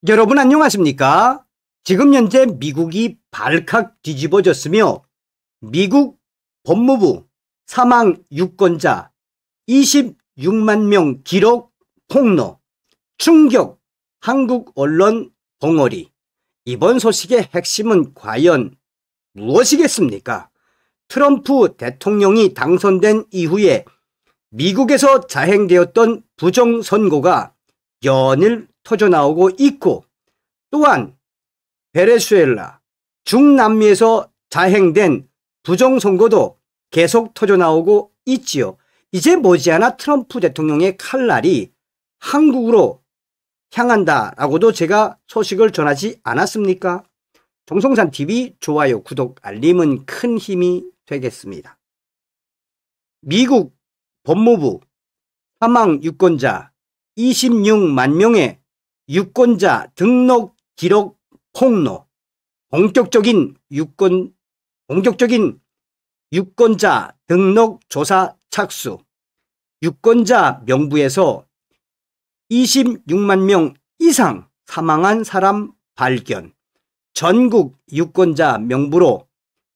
여러분 안녕하십니까? 지금 현재 미국이 발칵 뒤집어졌으며 미국 법무부 사망 유권자 26만 명 기록 폭로, 충격 한국 언론 벙어리. 이번 소식의 핵심은 과연 무엇이겠습니까? 트럼프 대통령이 당선된 이후에 미국에서 자행되었던 부정선거가 연일 터져나오고 있고, 또한 베네수엘라, 중남미에서 자행된 부정선거도 계속 터져나오고 있지요. 이제 머지않아 트럼프 대통령의 칼날이 한국으로 향한다라고도 제가 소식을 전하지 않았습니까? 정성산TV 좋아요, 구독, 알림은 큰 힘이 되겠습니다. 미국 법무부 사망 유권자 26만 명의 유권자 등록 기록 폭로, 본격적인 유권자 등록 조사 착수, 유권자 명부에서 26만 명 이상 사망한 사람 발견, 전국 유권자 명부로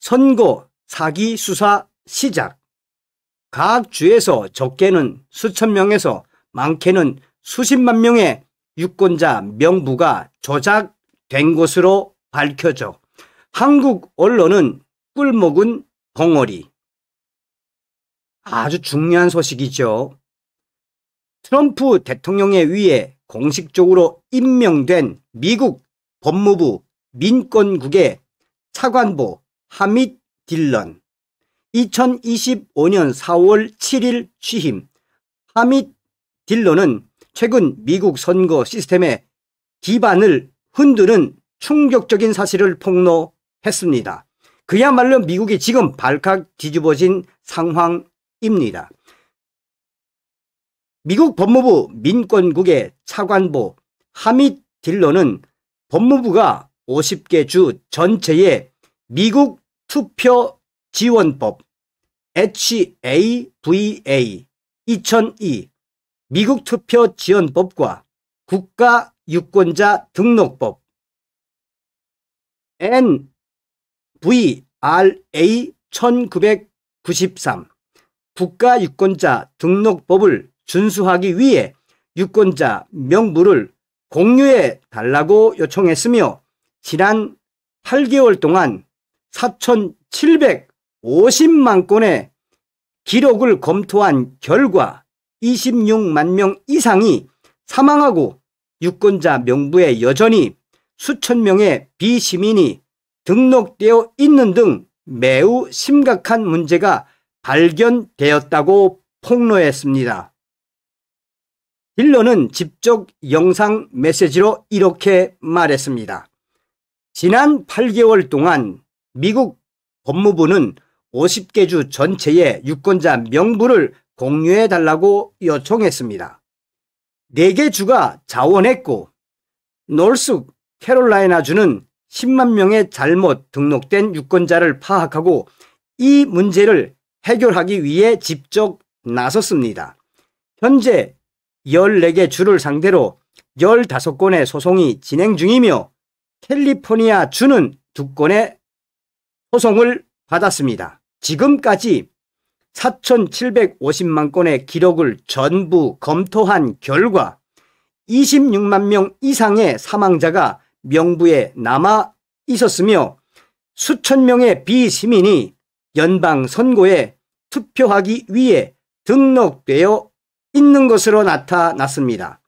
선거 사기 수사 시작, 각 주에서 적게는 수천 명에서 많게는 수십만 명의 유권자 명부가 조작된 것으로 밝혀져 한국 언론은 꿀먹은 벙어리. 아주 중요한 소식이죠. 트럼프 대통령에 의해 공식적으로 임명된 미국 법무부 민권국의 차관보 하밋 딜런, 2025년 4월 7일 취임. 하밋 딜런은 최근 미국 선거 시스템의 기반을 흔드는 충격적인 사실을 폭로했습니다. 그야말로 미국이 지금 발칵 뒤집어진 상황입니다. 미국 법무부 민권국의 차관보 하밋 딜런은 법무부가 50개 주 전체의 미국 투표 지원법 HAVA 2002 미국 투표 지원법과 국가 유권자 등록법 NVRA 1993 국가 유권자 등록법을 준수하기 위해 유권자 명부를 공유해 달라고 요청했으며, 지난 8개월 동안 4,750만 건의 기록을 검토한 결과 26만 명 이상이 사망하고 유권자 명부에 여전히 수천 명의 비시민이 등록되어 있는 등 매우 심각한 문제가 발견되었다고 폭로했습니다. 딜런은 직접 영상 메시지로 이렇게 말했습니다. 지난 8개월 동안 미국 법무부는 50개 주 전체의 유권자 명부를 공유해 달라고 요청했습니다. 4개 주가 자원했고, 노스 캐롤라이나 주는 10만 명의 잘못 등록된 유권자를 파악하고 이 문제를 해결하기 위해 직접 나섰습니다. 현재 14개 주를 상대로 15건의 소송이 진행 중이며, 캘리포니아 주는 2건의 소송을 받았습니다. 지금까지 4,750만 건의 기록을 전부 검토한 결과 26만 명 이상의 사망자가 명부에 남아 있었으며, 수천 명의 비시민이 연방선거에 투표하기 위해 등록되어 있는 것으로 나타났습니다.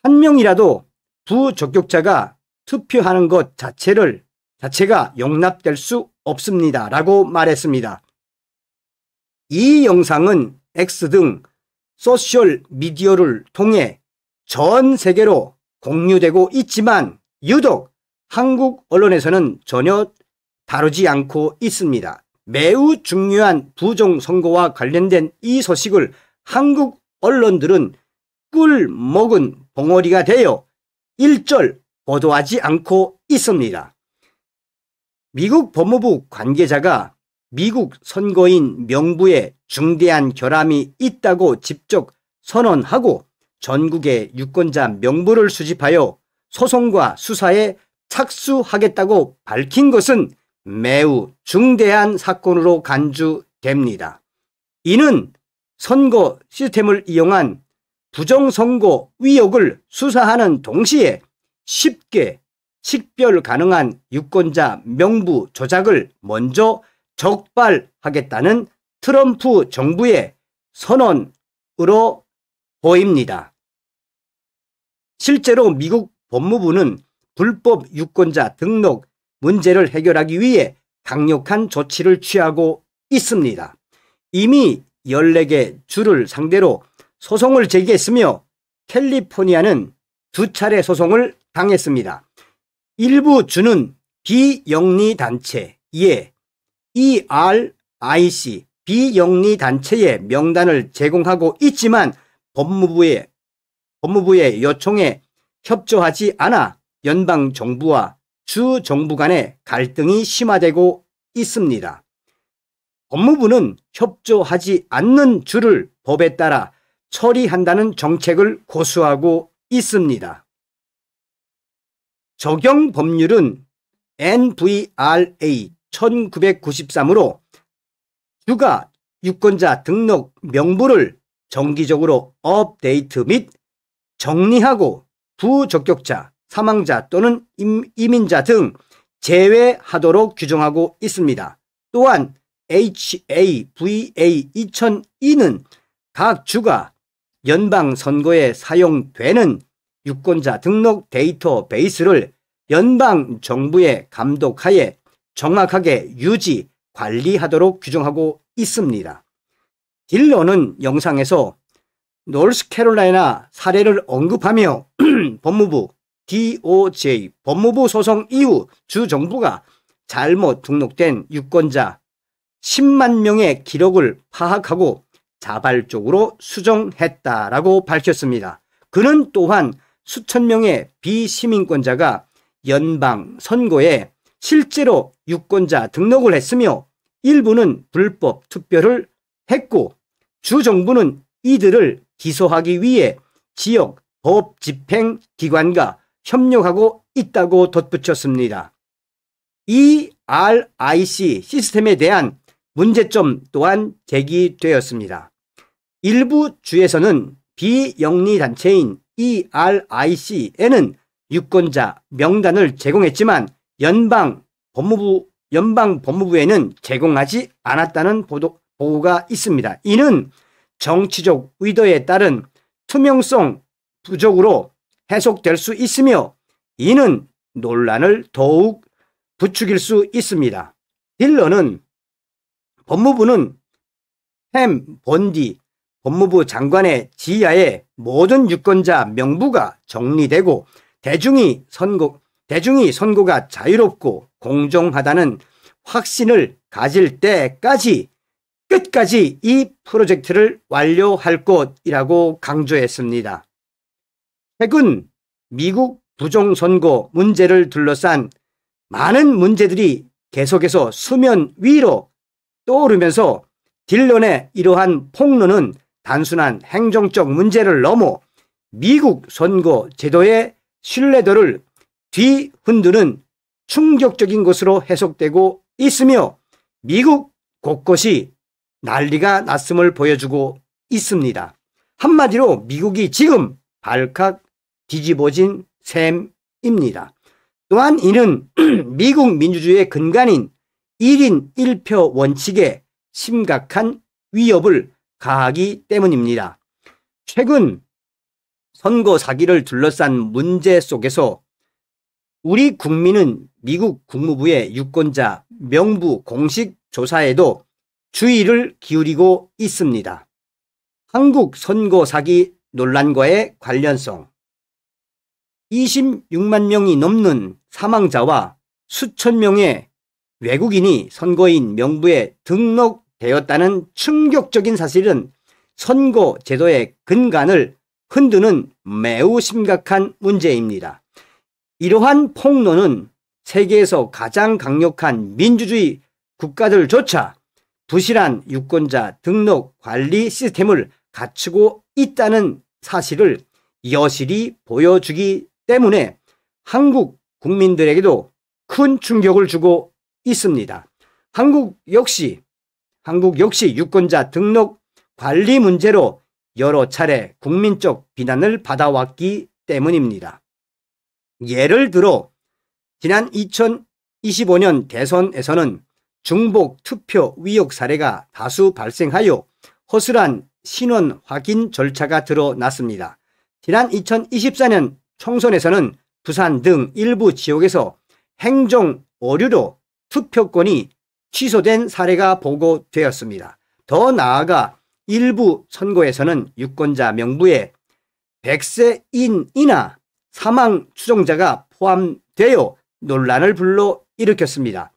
한 명이라도 부적격자가 투표하는 것 자체가 용납될 수 없습니다 라고 말했습니다. 이 영상은 X 등 소셜 미디어를 통해 전 세계로 공유되고 있지만 유독 한국 언론에서는 전혀 다루지 않고 있습니다. 매우 중요한 부정선거와 관련된 이 소식을 한국 언론들은 꿀먹은 벙어리가 되어 일절 보도하지 않고 있습니다. 미국 법무부 관계자가 미국 선거인 명부에 중대한 결함이 있다고 직접 선언하고 전국의 유권자 명부를 수집하여 소송과 수사에 착수하겠다고 밝힌 것은 매우 중대한 사건으로 간주됩니다. 이는 선거 시스템을 이용한 부정선거 의혹을 수사하는 동시에 쉽게 식별 가능한 유권자 명부 조작을 먼저 적발하겠다는 트럼프 정부의 선언으로 보입니다. 실제로 미국 법무부는 불법 유권자 등록 문제를 해결하기 위해 강력한 조치를 취하고 있습니다. 이미 14개 주를 상대로 소송을 제기했으며 캘리포니아는 2차례 소송을 당했습니다. 일부 주는 비영리단체에 ERIC 비영리단체의 명단을 제공하고 있지만 법무부의 요청에 협조하지 않아 연방정부와 주정부 간의 갈등이 심화되고 있습니다. 법무부는 협조하지 않는 주를 법에 따라 처리한다는 정책을 고수하고 있습니다. 적용 법률은 NVRA 1993으로 주가 유권자 등록 명부를 정기적으로 업데이트 및 정리하고 부적격자, 사망자 또는 이민자 등 제외하도록 규정하고 있습니다. 또한 HAVA 2002는 각 주가 연방선거에 사용되는 유권자 등록 데이터베이스를 연방정부의 감독하에 정확하게 유지, 관리하도록 규정하고 있습니다. 딜런은 영상에서 노스캐롤라이나 사례를 언급하며 법무부 DOJ 법무부 소송 이후 주정부가 잘못 등록된 유권자 10만 명의 기록을 파악하고 자발적으로 수정했다라고 밝혔습니다. 그는 또한 수천 명의 비시민권자가 연방 선거에 실제로 유권자 등록을 했으며 일부는 불법 투표를 했고 주정부는 이들을 기소하기 위해 지역 법집행기관과 협력하고 있다고 덧붙였습니다. ERIC 시스템에 대한 문제점 또한 제기되었습니다. 일부 주에서는 비영리단체인 ERIC에는 유권자 명단을 제공했지만 연방 법무부에는 제공하지 않았다는 보고가 있습니다. 이는 정치적 의도에 따른 투명성 부족으로 해석될 수 있으며 이는 논란을 더욱 부추길 수 있습니다. 딜런은 법무부는 햄 본디 법무부 장관의 지하에 모든 유권자 명부가 정리되고 대중이 선거가 자유롭고 공정하다는 확신을 가질 때까지 끝까지 이 프로젝트를 완료할 것이라고 강조했습니다. 최근 미국 부정선거 문제를 둘러싼 많은 문제들이 계속해서 수면 위로 떠오르면서 딜런의 이러한 폭로는 단순한 행정적 문제를 넘어 미국 선거 제도의 신뢰도를 뒤흔드는 충격적인 것으로 해석되고 있으며 미국 곳곳이 난리가 났음을 보여주고 있습니다. 한마디로 미국이 지금 발칵 뒤집어진 셈입니다. 또한 이는 미국 민주주의의 근간인 1인 1표 원칙에 심각한 위협을 가하기 때문입니다. 최근 선거 사기를 둘러싼 문제 속에서 우리 국민은 미국 국무부의 유권자 명부 공식 조사에도 주의를 기울이고 있습니다. 한국 선거 사기 논란과의 관련성 26만 명이 넘는 사망자와 수천 명의 외국인이 선거인 명부에 등록되었다는 충격적인 사실은 선거 제도의 근간을 흔드는 매우 심각한 문제입니다. 이러한 폭로는 세계에서 가장 강력한 민주주의 국가들조차 부실한 유권자 등록 관리 시스템을 갖추고 있다는 사실을 여실히 보여주기 때문에 한국 국민들에게도 큰 충격을 주고 있습니다. 한국 역시 유권자 등록 관리 문제로 여러 차례 국민적 비난을 받아왔기 때문입니다. 예를 들어 지난 2025년 대선에서는 중복 투표 위혹 사례가 다수 발생하여 허술한 신원 확인 절차가 드러났습니다. 지난 2024년 총선에서는 부산 등 일부 지역에서 행정 오류로 투표권이 취소된 사례가 보고되었습니다. 더 나아가 일부 선거에서는 유권자 명부에 100세인이나 사망 추정자가 포함되어 논란을 불러일으켰습니다.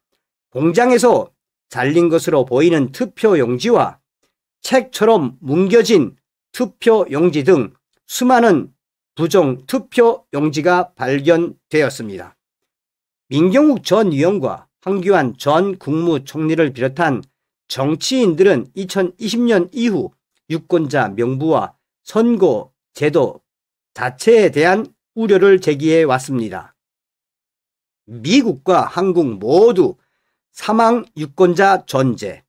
공장에서 잘린 것으로 보이는 투표용지와 책처럼 뭉겨진 투표용지 등 수많은 부정 투표용지가 발견되었습니다. 민경욱 전 의원과 황교안 전 국무총리를 비롯한 정치인들은 2020년 이후 유권자 명부와 선거 제도 자체에 대한 우려를 제기해 왔습니다. 미국과 한국 모두 사망 유권자 존재,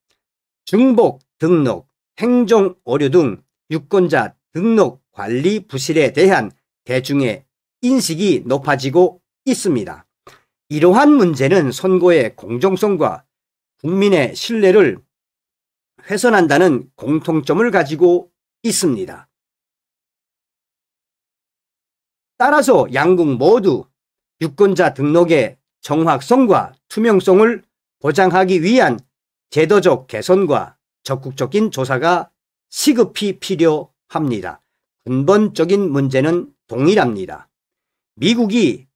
중복 등록, 행정 오류 등 유권자 등록 관리 부실에 대한 대중의 인식이 높아지고 있습니다. 이러한 문제는 선거의 공정성과 국민의 신뢰를 훼손한다는 공통점을 가지고 있습니다. 따라서 양국 모두 유권자 등록의 정확성과 투명성을 보장하기 위한 제도적 개선과 적극적인 조사가 시급히 필요합니다. 근본적인 문제는 동일합니다. 미국이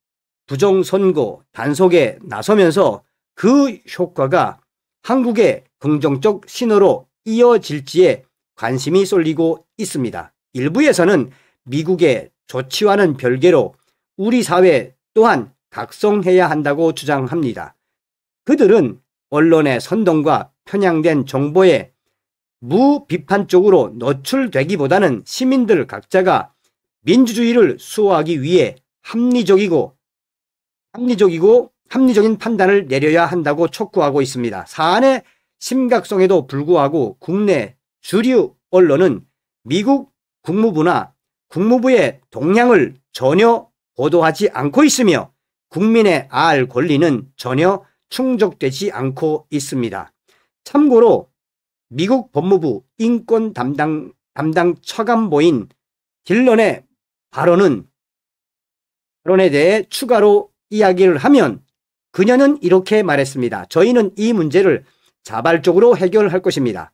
부정선거 단속에 나서면서 그 효과가 한국의 긍정적 신호로 이어질지에 관심이 쏠리고 있습니다. 일부에서는 미국의 조치와는 별개로 우리 사회 또한 각성해야 한다고 주장합니다. 그들은 언론의 선동과 편향된 정보에 무비판적으로 노출되기보다는 시민들 각자가 민주주의를 수호하기 위해 합리적인 판단을 내려야 한다고 촉구하고 있습니다. 사안의 심각성에도 불구하고 국내 주류 언론은 미국 국무부나 국무부의 동향을 전혀 보도하지 않고 있으며 국민의 알 권리는 전혀 충족되지 않고 있습니다. 참고로 미국 법무부 인권 담당 처감보인 딜런의 발언에 대해 추가로 이야기를 하면 그녀는 이렇게 말했습니다. 저희는 이 문제를 자발적으로 해결할 것입니다.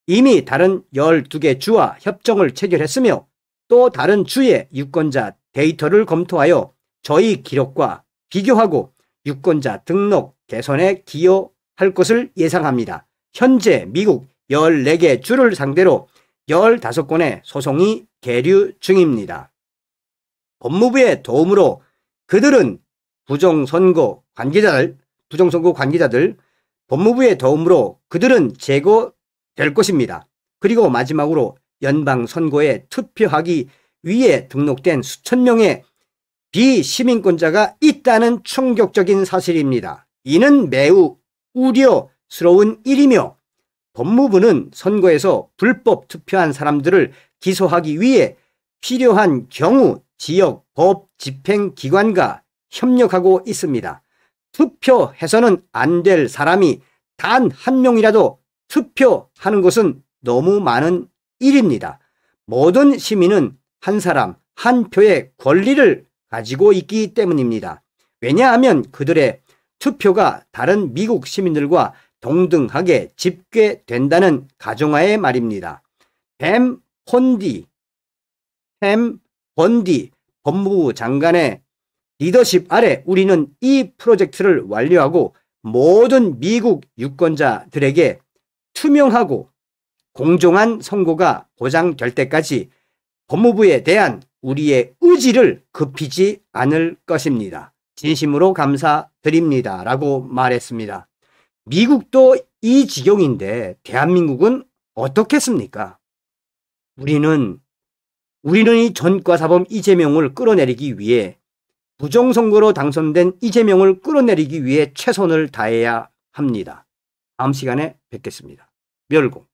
이미 다른 12개 주와 협정을 체결했으며 또 다른 주의 유권자 데이터를 검토하여 저희 기록과 비교하고 유권자 등록 개선에 기여할 것을 예상합니다. 현재 미국 14개 주를 상대로 15건의 소송이 계류 중입니다. 법무부의 도움으로 그들은 부정선거 관계자들 법무부의 도움으로 그들은 제거될 것입니다. 그리고 마지막으로 연방선거에 투표하기 위해 등록된 수천 명의 비시민권자가 있다는 충격적인 사실입니다. 이는 매우 우려스러운 일이며 법무부는 선거에서 불법 투표한 사람들을 기소하기 위해 필요한 경우 지역 법 집행기관과 협력하고 있습니다. 투표해서는 안 될 사람이 단 한 명이라도 투표하는 것은 너무 많은 일입니다. 모든 시민은 한 사람 한 표의 권리를 가지고 있기 때문입니다. 왜냐하면 그들의 투표가 다른 미국 시민들과 동등하게 집계된다는 가정하에 말입니다. 뱀 번디 법무부 장관의 리더십 아래 우리는 이 프로젝트를 완료하고 모든 미국 유권자들에게 투명하고 공정한 선거가 보장될 때까지 법무부에 대한 우리의 의지를 굽히지 않을 것입니다. 진심으로 감사드립니다. 라고 말했습니다. 미국도 이 지경인데 대한민국은 어떻겠습니까? 우리는 이 전과사범 이재명을 끌어내리기 위해 부정선거로 당선된 이재명을 끌어내리기 위해 최선을 다해야 합니다. 다음 시간에 뵙겠습니다. 멸공.